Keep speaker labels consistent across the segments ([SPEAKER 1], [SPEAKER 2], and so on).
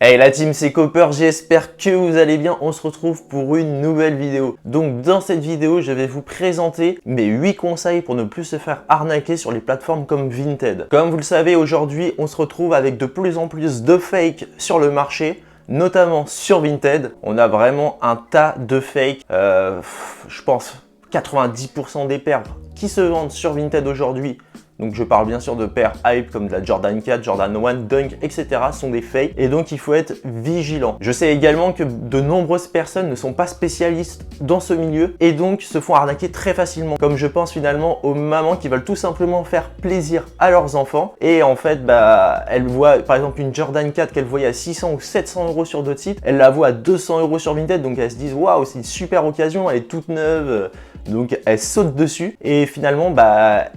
[SPEAKER 1] Hey la team, c'est Copper, j'espère que vous allez bien. On se retrouve pour une nouvelle vidéo. Donc dans cette vidéo, je vais vous présenter mes 8 conseils pour ne plus se faire arnaquer sur les plateformes comme Vinted. Comme vous le savez, aujourd'hui, on se retrouve avec de plus en plus de fakes sur le marché, notamment sur Vinted. On a vraiment un tas de fakes, je pense 90% des paires qui se vendent sur Vinted aujourd'hui. Donc je parle bien sûr de paires hype comme de la Jordan 4, Jordan 1, Dunk, etc. sont des fakes et donc il faut être vigilant. Je sais également que de nombreuses personnes ne sont pas spécialistes dans ce milieu et donc se font arnaquer très facilement. Comme je pense finalement aux mamans qui veulent tout simplement faire plaisir à leurs enfants et en fait elles voient par exemple une Jordan 4 qu'elles voyaient à 600 ou 700 euros sur d'autres sites, elles la voient à 200 euros sur Vinted, donc elles se disent waouh, c'est une super occasion, elle est toute neuve. Donc elles sautent dessus et finalement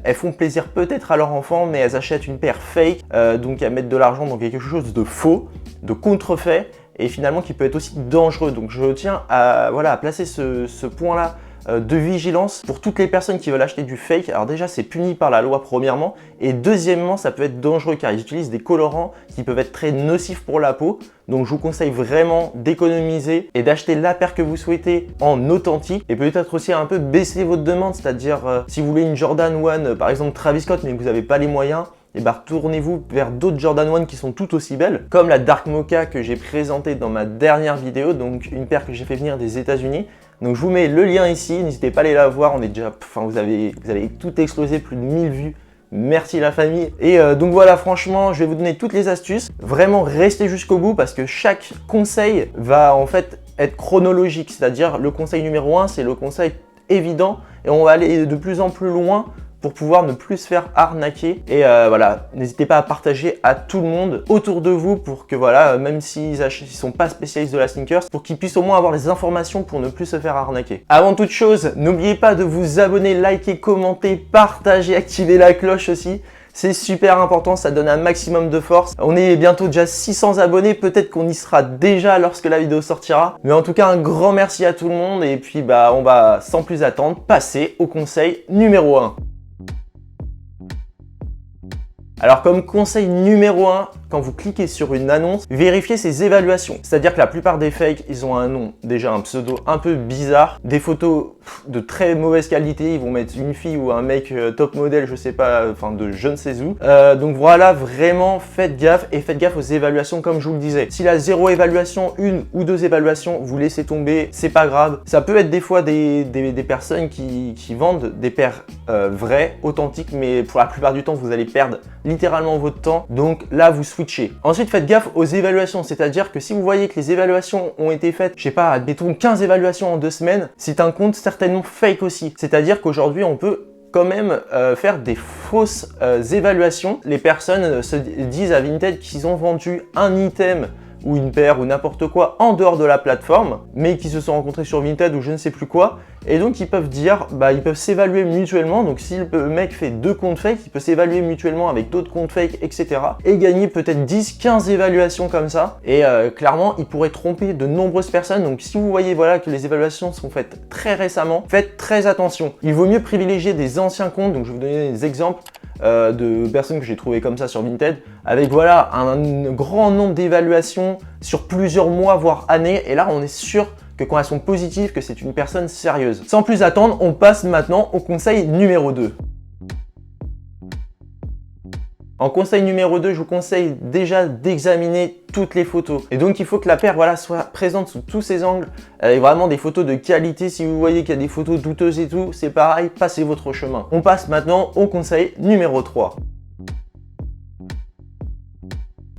[SPEAKER 1] elles font plaisir peut-être à leur enfant, mais elles achètent une paire fake, donc elles mettent de l'argent dans quelque chose de faux, de contrefait et finalement qui peut être aussi dangereux. Donc je tiens à placer ce point-là de vigilance pour toutes les personnes qui veulent acheter du fake. Alors déjà c'est puni par la loi premièrement et deuxièmement ça peut être dangereux car ils utilisent des colorants qui peuvent être très nocifs pour la peau. Donc je vous conseille vraiment d'économiser et d'acheter la paire que vous souhaitez en authentique et peut-être aussi un peu baisser votre demande, c'est-à-dire si vous voulez une Jordan 1 par exemple Travis Scott mais que vous n'avez pas les moyens, et retournez-vous vers d'autres Jordan 1 qui sont tout aussi belles, comme la Dark Mocha que j'ai présentée dans ma dernière vidéo, donc une paire que j'ai fait venir des États-Unis. Donc je vous mets le lien ici, n'hésitez pas à aller la voir, on est déjà, vous avez tout explosé, plus de 1000 vues. Merci la famille. Et donc voilà, franchement, je vais vous donner toutes les astuces. Vraiment, restez jusqu'au bout parce que chaque conseil va en fait être chronologique. C'est-à-dire le conseil numéro 1, c'est le conseil évident et on va aller de plus en plus loin pour pouvoir ne plus se faire arnaquer. Et voilà, n'hésitez pas à partager à tout le monde autour de vous pour que voilà, même s'ils ne sont pas spécialistes de la sneakers, pour qu'ils puissent au moins avoir les informations pour ne plus se faire arnaquer. Avant toute chose, n'oubliez pas de vous abonner, liker, commenter, partager, activer la cloche aussi. C'est super important, ça donne un maximum de force. On est bientôt déjà 600 abonnés, peut-être qu'on y sera déjà lorsque la vidéo sortira. Mais en tout cas, un grand merci à tout le monde et puis on va sans plus attendre passer au conseil numéro 1. Alors comme conseil numéro 1, quand vous cliquez sur une annonce, vérifiez ses évaluations. C'est-à-dire que la plupart des fakes, ils ont un nom, déjà un pseudo un peu bizarre, des photos de très mauvaise qualité, ils vont mettre une fille ou un mec top modèle, je sais pas, enfin de je ne sais où. Donc voilà, vraiment faites gaffe et faites gaffe aux évaluations comme je vous le disais. S'il a 0 évaluation, 1 ou 2 évaluations, vous laissez tomber, c'est pas grave. Ça peut être des fois des personnes qui vendent des paires vraies, authentiques, mais pour la plupart du temps, vous allez perdre littéralement votre temps. Donc là, vous switchez. Ensuite, faites gaffe aux évaluations, c'est-à-dire que si vous voyez que les évaluations ont été faites, je sais pas, admettons 15 évaluations en 2 semaines, c'est un compte certainement fake aussi. C'est-à-dire qu'aujourd'hui, on peut quand même faire des fausses évaluations. Les personnes se disent à Vinted qu'ils ont vendu un item ou une paire ou n'importe quoi en dehors de la plateforme, mais qui se sont rencontrés sur Vinted ou je ne sais plus quoi. Et donc ils peuvent dire, ils peuvent s'évaluer mutuellement. Donc si le mec fait 2 comptes fake, il peut s'évaluer mutuellement avec d'autres comptes fake, etc. Et gagner peut-être 10, 15 évaluations comme ça. Et clairement, il pourrait tromper de nombreuses personnes. Donc si vous voyez que les évaluations sont faites très récemment, faites très attention. Il vaut mieux privilégier des anciens comptes. Donc je vais vous donner des exemples de personnes que j'ai trouvées comme ça sur Vinted, avec un grand nombre d'évaluations sur plusieurs mois, voire années. Et là, on est sûr que quand elles sont positives, que c'est une personne sérieuse. Sans plus attendre, on passe maintenant au conseil numéro 2. En conseil numéro 2, je vous conseille déjà d'examiner toutes les photos. Et donc, il faut que la paire soit présente sous tous ses angles, avec vraiment des photos de qualité. Si vous voyez qu'il y a des photos douteuses et tout, c'est pareil, passez votre chemin. On passe maintenant au conseil numéro 3.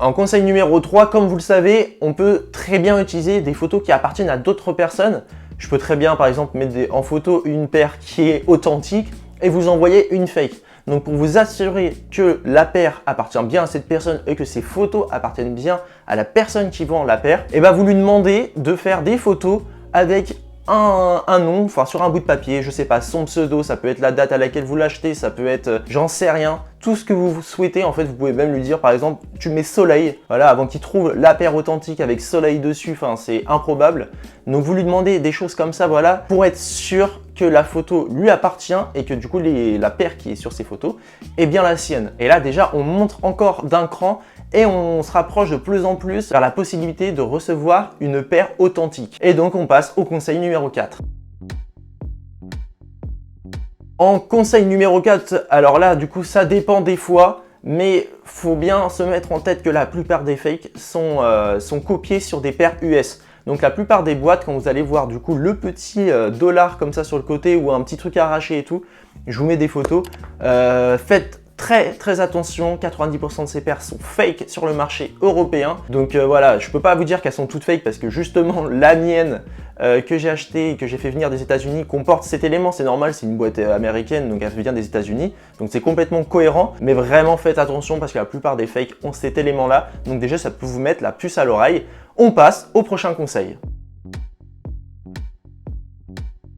[SPEAKER 1] En conseil numéro 3, comme vous le savez, on peut très bien utiliser des photos qui appartiennent à d'autres personnes. Je peux très bien, par exemple, mettre en photo une paire qui est authentique et vous envoyer une fake. Donc pour vous assurer que la paire appartient bien à cette personne et que ces photos appartiennent bien à la personne qui vend la paire, et vous lui demandez de faire des photos avec un nom, enfin sur un bout de papier, je sais pas, son pseudo, ça peut être la date à laquelle vous l'achetez, ça peut être, j'en sais rien, tout ce que vous souhaitez. En fait, vous pouvez même lui dire par exemple, tu mets soleil, voilà, avant qu'il trouve la paire authentique avec soleil dessus, enfin c'est improbable. Donc vous lui demandez des choses comme ça, voilà, pour être sûr que la photo lui appartient et que du coup la paire qui est sur ces photos est bien la sienne. Et là déjà on monte encore d'un cran et on se rapproche de plus en plus vers la possibilité de recevoir une paire authentique. Et donc on passe au conseil numéro 4. En conseil numéro 4, alors là du coup ça dépend des fois, mais faut bien se mettre en tête que la plupart des fakes sont copiés sur des paires US. Donc la plupart des boîtes, quand vous allez voir du coup le petit dollar comme ça sur le côté ou un petit truc arraché et tout, je vous mets des photos, faites très attention, 90% de ces paires sont fake sur le marché européen. Donc voilà, je peux pas vous dire qu'elles sont toutes fake parce que justement la mienne que j'ai achetée et que j'ai fait venir des États-Unis comporte cet élément, c'est normal, c'est une boîte américaine donc elle vient des États-Unis, donc c'est complètement cohérent, mais vraiment faites attention parce que la plupart des fakes ont cet élément là, donc déjà ça peut vous mettre la puce à l'oreille. On passe au prochain conseil.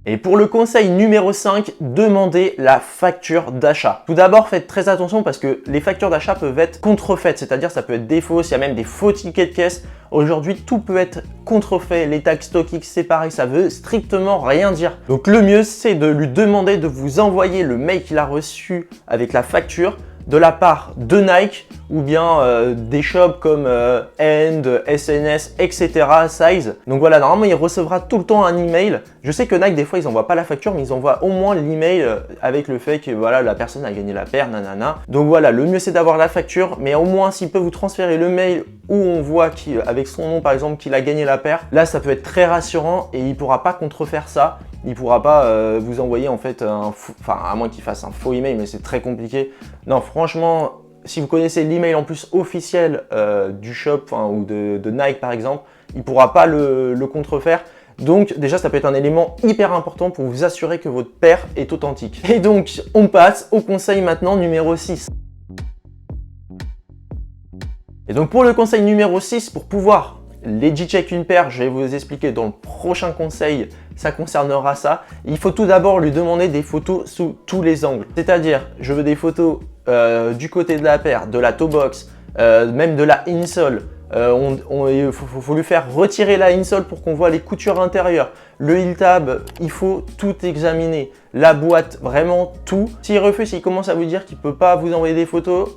[SPEAKER 1] Et pour le conseil numéro 5, demandez la facture d'achat. Tout d'abord, faites très attention parce que les factures d'achat peuvent être contrefaites, c'est-à-dire ça peut être des fausses, il y a même des faux tickets de caisse. Aujourd'hui, tout peut être contrefait, les tags StockX c'est pareil, ça veut strictement rien dire. Donc le mieux, c'est de lui demander de vous envoyer le mail qu'il a reçu avec la facture de la part de Nike ou bien des shops comme End, SNS, etc. Size. Donc voilà, normalement il recevra tout le temps un email. Je sais que Nike des fois ils n'envoient pas la facture mais ils envoient au moins l'email avec le fait que voilà la personne a gagné la paire, nanana. Donc voilà, le mieux c'est d'avoir la facture, mais au moins s'il peut vous transférer le mail où on voit avec son nom par exemple qu'il a gagné la paire, là ça peut être très rassurant et il pourra pas contrefaire ça. Il pourra pas vous envoyer en fait enfin à moins qu'il fasse un faux email, mais c'est très compliqué. Non, franchement, si vous connaissez l'email en plus officiel du shop ou de Nike par exemple, il pourra pas le contrefaire. Donc déjà, ça peut être un élément hyper important pour vous assurer que votre paire est authentique. Et donc, on passe au conseil maintenant numéro 6. Et donc pour le conseil numéro 6, pour pouvoir legit check une paire, je vais vous expliquer dans le prochain conseil, ça concernera ça. Il faut tout d'abord lui demander des photos sous tous les angles. C'est-à-dire, je veux des photos du côté de la paire, de la toe box, même de la insole. Il faut lui faire retirer la insole pour qu'on voit les coutures intérieures. Le heel tab, il faut tout examiner. La boîte, vraiment tout. S'il refuse, s'il commence à vous dire qu'il ne peut pas vous envoyer des photos,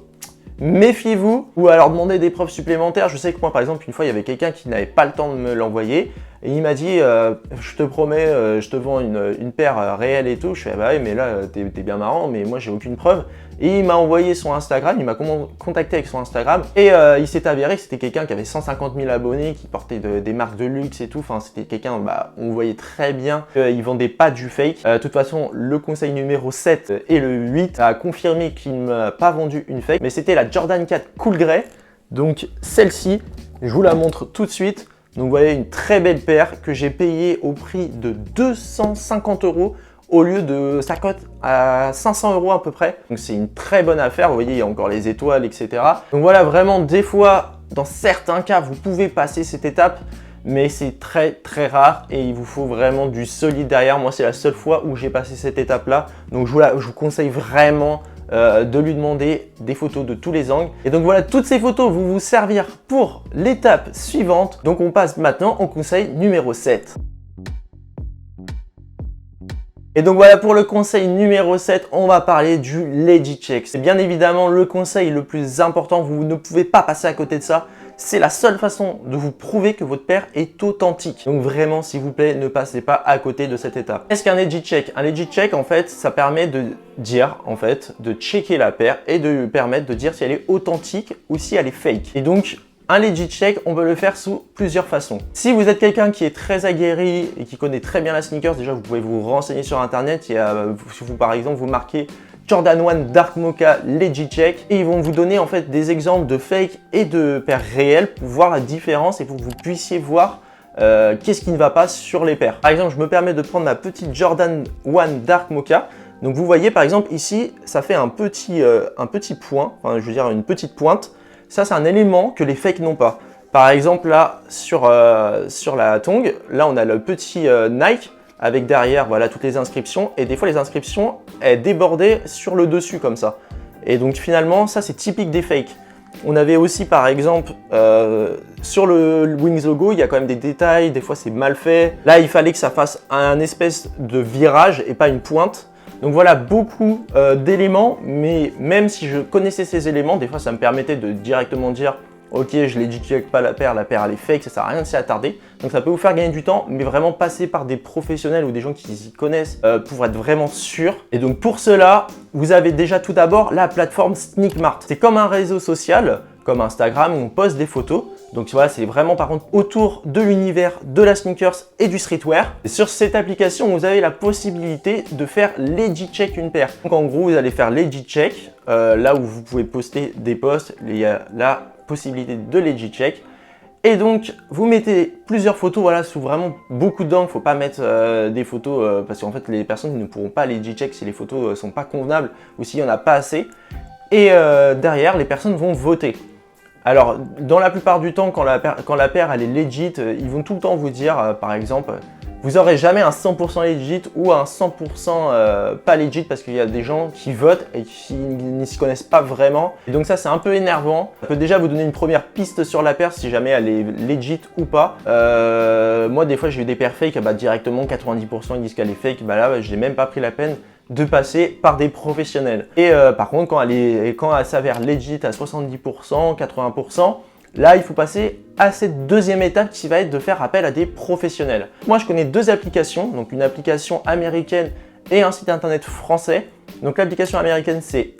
[SPEAKER 1] méfiez-vous ou alors demandez des preuves supplémentaires. Je sais que moi par exemple une fois il y avait quelqu'un qui n'avait pas le temps de me l'envoyer et il m'a dit je te promets je te vends une paire réelle et tout. Je fais bah oui mais là t'es bien marrant mais moi j'ai aucune preuve. Et il m'a envoyé son Instagram, il m'a contacté avec son Instagram et il s'est avéré que c'était quelqu'un qui avait 150 000 abonnés, qui portait des marques de luxe et tout. Enfin c'était quelqu'un, on voyait très bien qu'il vendait pas du fake. De toute façon le conseil numéro 7 et le 8 a confirmé qu'il ne m'a pas vendu une fake, mais c'était la Jordan 4 Cool Grey. Donc celle-ci, je vous la montre tout de suite. Donc vous voyez une très belle paire que j'ai payée au prix de 250 € au lieu de ça cote à 500 € à peu près. Donc c'est une très bonne affaire, vous voyez il y a encore les étoiles etc. Donc voilà, vraiment des fois dans certains cas vous pouvez passer cette étape, mais c'est très rare et il vous faut vraiment du solide derrière. Moi c'est la seule fois où j'ai passé cette étape là, donc je vous conseille vraiment de lui demander des photos de tous les angles. Et donc voilà, toutes ces photos vont vous servir pour l'étape suivante. Donc on passe maintenant au conseil numéro 7. Et donc voilà pour le conseil numéro 7, on va parler du legit check. C'est bien évidemment le conseil le plus important, vous ne pouvez pas passer à côté de ça. C'est la seule façon de vous prouver que votre paire est authentique. Donc vraiment, s'il vous plaît, ne passez pas à côté de cette étape. Qu'est-ce qu'un legit check? Un legit check, en fait, ça permet de dire, de checker la paire et de permettre de dire si elle est authentique ou si elle est fake. Et donc, un legit check, on peut le faire sous plusieurs façons. Si vous êtes quelqu'un qui est très aguerri et qui connaît très bien la sneakers, déjà vous pouvez vous renseigner sur internet. Si vous par exemple vous marquez Jordan 1 Dark Mocha legit check et ils vont vous donner en fait des exemples de fake et de paires réelles pour voir la différence et pour que vous puissiez voir qu'est-ce qui ne va pas sur les paires. Par exemple, je me permets de prendre ma petite Jordan 1 Dark Mocha. Donc vous voyez par exemple ici, ça fait un petit point, enfin je veux dire une petite pointe. Ça, c'est un élément que les fakes n'ont pas. Par exemple, là, sur la tongue, là, on a le petit Nike avec derrière, voilà, toutes les inscriptions. Et des fois, les inscriptions, elles débordaient sur le dessus comme ça. Et donc finalement, ça c'est typique des fakes. On avait aussi par exemple, sur le Wings logo, il y a quand même des détails, des fois c'est mal fait. Là, il fallait que ça fasse un espèce de virage et pas une pointe. Donc voilà, beaucoup d'éléments, mais même si je connaissais ces éléments, des fois ça me permettait de directement dire ok, je legit check pas la paire elle est fake, ça sert à rien de s'y attarder. Donc ça peut vous faire gagner du temps, mais vraiment passer par des professionnels ou des gens qui s'y connaissent pour être vraiment sûr. Et donc pour cela, vous avez déjà tout d'abord la plateforme Sneakmart. C'est comme un réseau social, comme Instagram, où on poste des photos. Donc voilà, c'est vraiment par contre autour de l'univers de la sneakers et du streetwear. Et sur cette application, vous avez la possibilité de faire legit check une paire. Donc en gros, vous allez faire legit check, là où vous pouvez poster des posts, il y a la possibilité de legit check. Et donc, vous mettez plusieurs photos, voilà, sous vraiment beaucoup d'angles. Il ne faut pas mettre des photos parce qu'en fait, les personnes ne pourront pas legit check si les photos ne sont pas convenables ou s'il n'y en a pas assez. Et derrière, les personnes vont voter. Alors, dans la plupart du temps, quand la paire elle est legit, ils vont tout le temps vous dire, par exemple, vous n'aurez jamais un 100% legit ou un 100% pas legit parce qu'il y a des gens qui votent et qui n'y se connaissent pas vraiment. Et donc ça, c'est un peu énervant. Ça peut déjà vous donner une première piste sur la paire si jamais elle est legit ou pas. Moi, des fois, j'ai eu des paires fake, bah, directement 90% ils disent qu'elle est fake. Bah là, je n'ai même pas pris la peine de passer par des professionnels. Et par contre, quand elle s'avère legit à 70%, 80%, là, il faut passer à cette deuxième étape qui va être de faire appel à des professionnels. Moi, je connais deux applications, donc une application américaine et un site internet français. Donc l'application américaine, c'est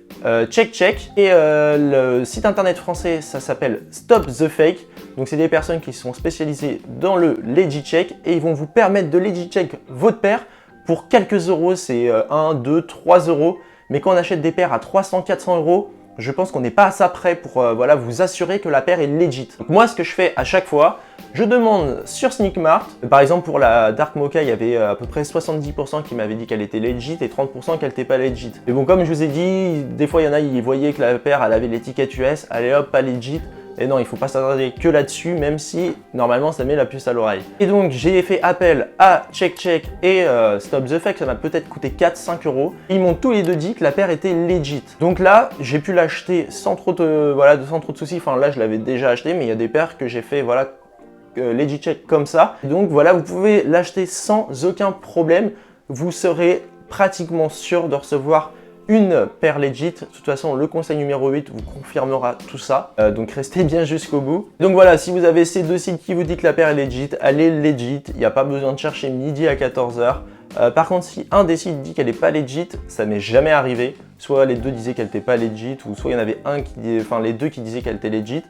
[SPEAKER 1] CheckCheck et le site internet français, ça s'appelle Stop the Fake. Donc c'est des personnes qui sont spécialisées dans le legit check et ils vont vous permettre de legit check votre paire pour quelques euros, c'est 1, 2, 3 euros. Mais quand on achète des paires à 300, 400 euros, je pense qu'on n'est pas à ça près pour voilà, vous assurer que la paire est legit. Donc moi, ce que je fais à chaque fois, je demande sur Sneakmart. Par exemple, pour la Dark Mocha, il y avait à peu près 70% qui m'avaient dit qu'elle était legit et 30% qu'elle n'était pas legit. Mais bon, comme je vous ai dit, des fois, il y en a, ils voyaient que la paire, elle avait l'étiquette US, allez hop, pas legit. Et non, il ne faut pas s'attarder que là-dessus, même si normalement ça met la puce à l'oreille. Et donc j'ai fait appel à CheckCheck et Stop the Fake, ça m'a peut-être coûté 4-5 euros. Ils m'ont tous les deux dit que la paire était legit. Donc là, j'ai pu l'acheter sans trop de soucis. Enfin là, je l'avais déjà acheté, mais il y a des paires que j'ai fait voilà, legit check comme ça. Et donc voilà, vous pouvez l'acheter sans aucun problème. Vous serez pratiquement sûr de recevoir une paire legit. De toute façon, le conseil numéro 8 vous confirmera tout ça. Donc restez bien jusqu'au bout. Donc voilà, si vous avez ces deux sites qui vous disent que la paire est legit, elle est legit. Il n'y a pas besoin de chercher midi à 14 h. Par contre, si un des sites dit qu'elle n'est pas legit, ça m'est jamais arrivé. Soit les deux disaient qu'elle n'était pas legit, ou soit il y en avait un qui, enfin les deux qui disaient qu'elle était legit.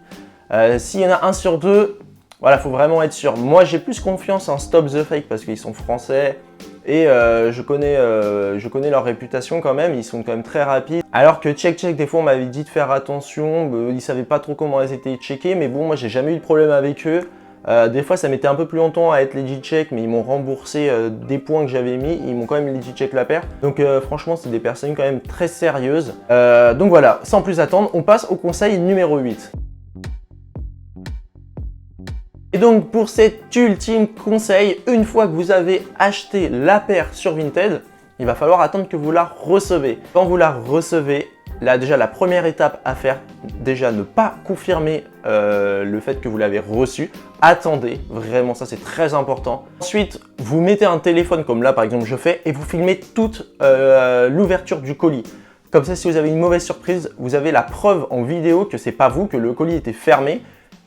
[SPEAKER 1] S'il y en a un sur deux, voilà, faut vraiment être sûr. Moi, j'ai plus confiance en Stop the Fake parce qu'ils sont français. Et je connais leur réputation quand même, ils sont quand même très rapides. Alors que CheckCheck, des fois on m'avait dit de faire attention, ils ne savaient pas trop comment elles étaient checkées, mais bon, moi j'ai jamais eu de problème avec eux. Des fois ça mettait un peu plus longtemps à être legit check, mais ils m'ont remboursé des points que j'avais mis, ils m'ont quand même legit check la paire. Donc franchement c'est des personnes quand même très sérieuses. Donc voilà, sans plus attendre, on passe au conseil numéro 8. Et donc pour cet ultime conseil, une fois que vous avez acheté la paire sur Vinted, il va falloir attendre que vous la recevez. Quand vous la recevez, là déjà la première étape à faire, déjà ne pas confirmer le fait que vous l'avez reçue. Attendez, vraiment ça c'est très important. Ensuite, vous mettez un téléphone comme là par exemple je fais et vous filmez toute l'ouverture du colis. Comme ça, si vous avez une mauvaise surprise, vous avez la preuve en vidéo que c'est pas vous, que le colis était fermé.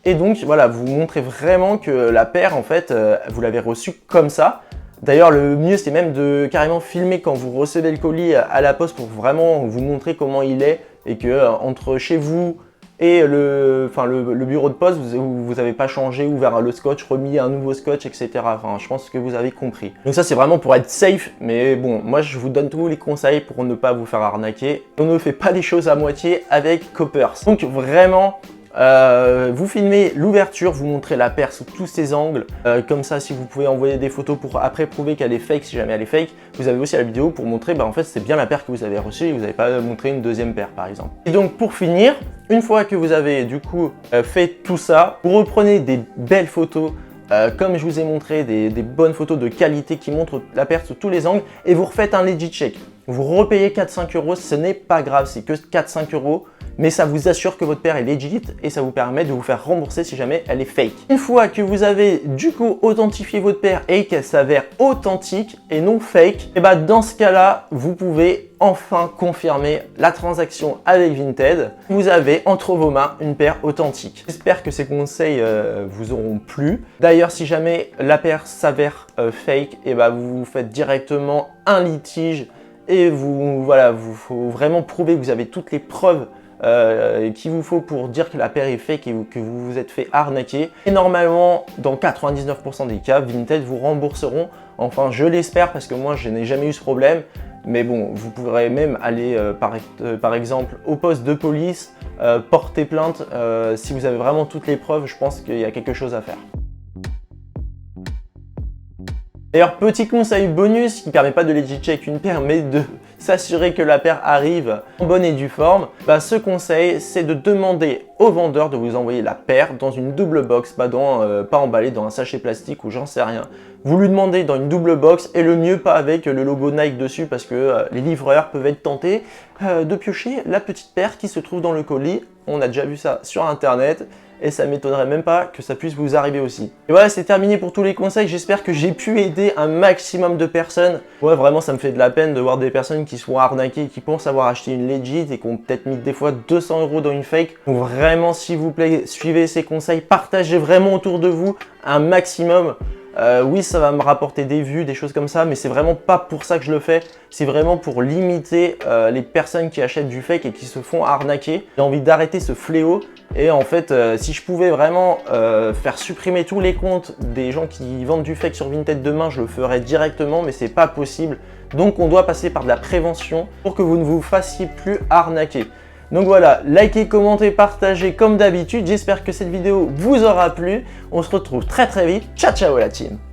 [SPEAKER 1] Et donc voilà, vous montrez vraiment que la paire, en fait, vous l'avez reçue comme ça. D'ailleurs, le mieux, c'est même de carrément filmer quand vous recevez le colis à la poste pour vraiment vous montrer comment il est et que entre chez vous et le bureau de poste, vous n'avez pas changé, ouvert le scotch, remis un nouveau scotch, etc. Enfin, je pense que vous avez compris. Donc ça, c'est vraiment pour être safe. Mais bon, moi, je vous donne tous les conseils pour ne pas vous faire arnaquer. On ne fait pas les choses à moitié avec Coppers. Donc vraiment... vous filmez l'ouverture, vous montrez la paire sous tous ses angles, comme ça si vous pouvez envoyer des photos pour après prouver qu'elle est fake si jamais elle est fake. Vous avez aussi la vidéo pour montrer en fait c'est bien la paire que vous avez reçue et vous n'avez pas montré une deuxième paire par exemple. Et donc pour finir, une fois que vous avez du coup fait tout ça, vous reprenez des belles photos comme je vous ai montré, des bonnes photos de qualité qui montrent la paire sous tous les angles et vous refaites un legit check. vous repayez 4-5 euros, ce n'est pas grave, c'est que 4-5 euros. Mais ça vous assure que votre paire est legit et ça vous permet de vous faire rembourser si jamais elle est fake. Une fois que vous avez du coup authentifié votre paire et qu'elle s'avère authentique et non fake, et bah dans ce cas-là, vous pouvez enfin confirmer la transaction avec Vinted. Vous avez entre vos mains une paire authentique. J'espère que ces conseils vous auront plu. D'ailleurs, si jamais la paire s'avère fake, et bah vous faites directement un litige et vous faut vraiment prouver que vous avez toutes les preuves qu'il vous faut pour dire que la paire est fake et que vous vous êtes fait arnaquer. Et normalement, dans 99% des cas, Vinted vous rembourseront. Enfin, je l'espère parce que moi, je n'ai jamais eu ce problème. Mais bon, vous pourrez même aller, par exemple, au poste de police, porter plainte. Si vous avez vraiment toutes les preuves, je pense qu'il y a quelque chose à faire. D'ailleurs, petit conseil bonus qui ne permet pas de legit check une paire, mais de s'assurer que la paire arrive en bonne et due forme. Ce conseil, c'est de demander au vendeur de vous envoyer la paire dans une double box, pas emballée dans un sachet plastique ou j'en sais rien. Vous lui demandez dans une double box et le mieux pas avec le logo Nike dessus parce que les livreurs peuvent être tentés de piocher la petite paire qui se trouve dans le colis. On a déjà vu ça sur internet. Et ça m'étonnerait même pas que ça puisse vous arriver aussi. Et voilà, c'est terminé pour tous les conseils. J'espère que j'ai pu aider un maximum de personnes. Ouais, vraiment, ça me fait de la peine de voir des personnes qui sont arnaquées, qui pensent avoir acheté une legit et qui ont peut-être mis des fois 200 euros dans une fake. Donc vraiment, s'il vous plaît, suivez ces conseils. Partagez vraiment autour de vous un maximum. Oui, ça va me rapporter des vues, des choses comme ça, mais c'est vraiment pas pour ça que je le fais. C'est vraiment pour limiter les personnes qui achètent du fake et qui se font arnaquer. J'ai envie d'arrêter ce fléau. Et en fait, si je pouvais vraiment faire supprimer tous les comptes des gens qui vendent du fake sur Vinted demain, je le ferais directement, mais c'est pas possible. Donc on doit passer par de la prévention pour que vous ne vous fassiez plus arnaquer. Donc voilà, likez, commentez, partagez comme d'habitude. J'espère que cette vidéo vous aura plu. On se retrouve très vite. Ciao ciao la team!